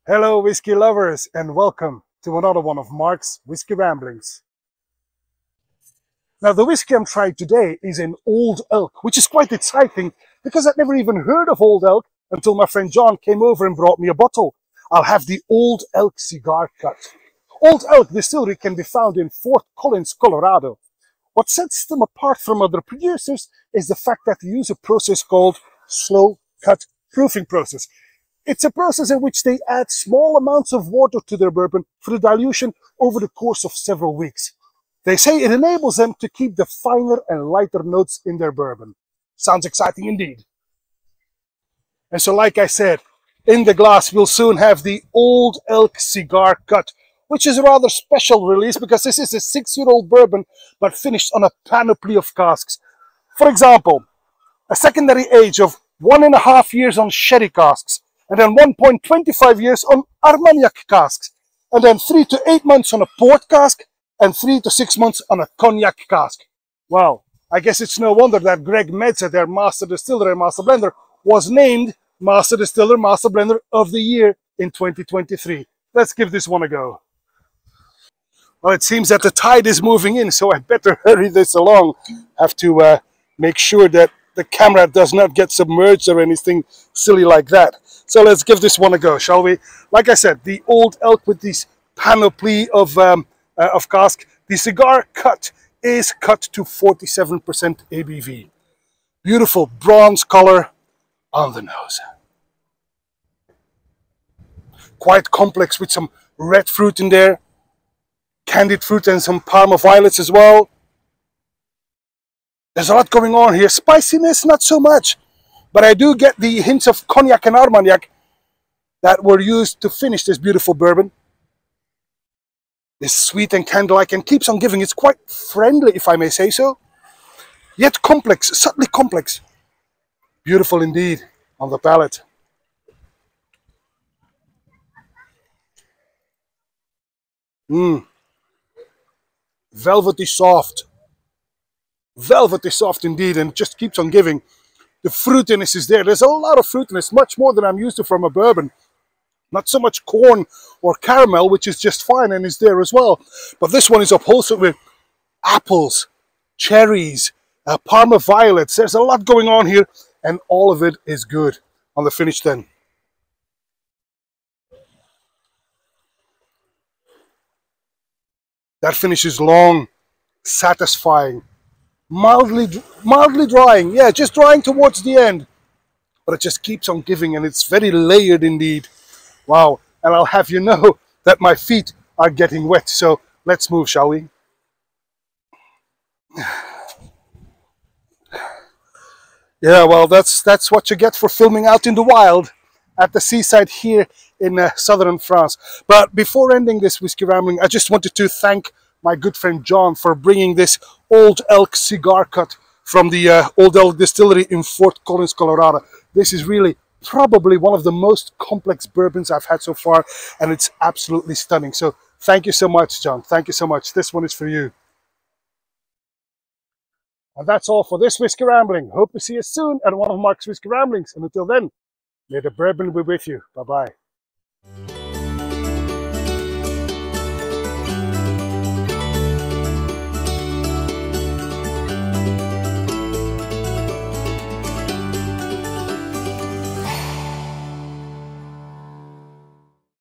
Hello whiskey lovers, and welcome to another one of Mark's Whiskey Ramblings. Now the whiskey I'm trying today is an Old Elk, which is quite exciting because I'd never even heard of Old Elk until my friend John came over and brought me a bottle. I'll have the Old Elk Cigar Cut. Old Elk Distillery can be found in Fort Collins, Colorado. What sets them apart from other producers is the fact that they use a process called slow cut proofing process. It's a process in which they add small amounts of water to their bourbon for the dilution over the course of several weeks. They say it enables them to keep the finer and lighter notes in their bourbon. Sounds exciting indeed. And so, like I said, in the glass we'll soon have the Old Elk Cigar Cut, which is a rather special release because this is a 6-year-old bourbon but finished on a panoply of casks. For example, a secondary age of 1.5 years on sherry casks, and then 1.25 years on Armagnac casks, and then 3 to 8 months on a port cask, and 3 to 6 months on a cognac cask. Well, I guess it's no wonder that Greg Medza, their master distiller and master blender, was named Master Distiller, Master Blender of the Year in 2023. Let's give this one a go. Well, it seems that the tide is moving in, so I better hurry this along. Have to make sure that the camera does not get submerged or anything silly like that. So let's give this one a go, shall we? Like I said, the Old Elk with this panoply of cask. The Cigar Cut is cut to 47% ABV. Beautiful bronze color on the nose. Quite complex with some red fruit in there, candied fruit and some Parma violets as well. There's a lot going on here. Spiciness, not so much. But I do get the hints of cognac and Armagnac that were used to finish this beautiful bourbon. It's sweet and candle-like and keeps on giving. It's quite friendly, if I may say so. Yet complex, subtly complex. Beautiful indeed on the palate. Velvety soft. Velvety soft indeed, and it just keeps on giving. The fruitiness is there. There's a lot of fruitiness, much more than I'm used to from a bourbon. Not so much corn or caramel, which is just fine and is there as well. But this one is upholstered with apples, cherries, Parma violets. There's a lot going on here, and all of it is good on the finish then. That finish is long, satisfying. Mildly drying, yeah, just drying towards the end, but it just keeps on giving, and it's very layered indeed. Wow. And I'll have you know that my feet are getting wet, so let's move, shall we? Yeah, well, that's what you get for filming out in the wild at the seaside here in southern France. But before ending this whiskey rambling, I just wanted to thank my good friend John for bringing this Old Elk Cigar Cut from the Old Elk Distillery in Fort Collins, Colorado. This is really probably one of the most complex bourbons I've had so far, and it's absolutely stunning. So thank you so much, John. Thank you so much. This one is for you. And that's all for this Whiskey Rambling. Hope to see you soon at one of Mark's Whiskey Ramblings. And until then, may the bourbon be with you. Bye-bye.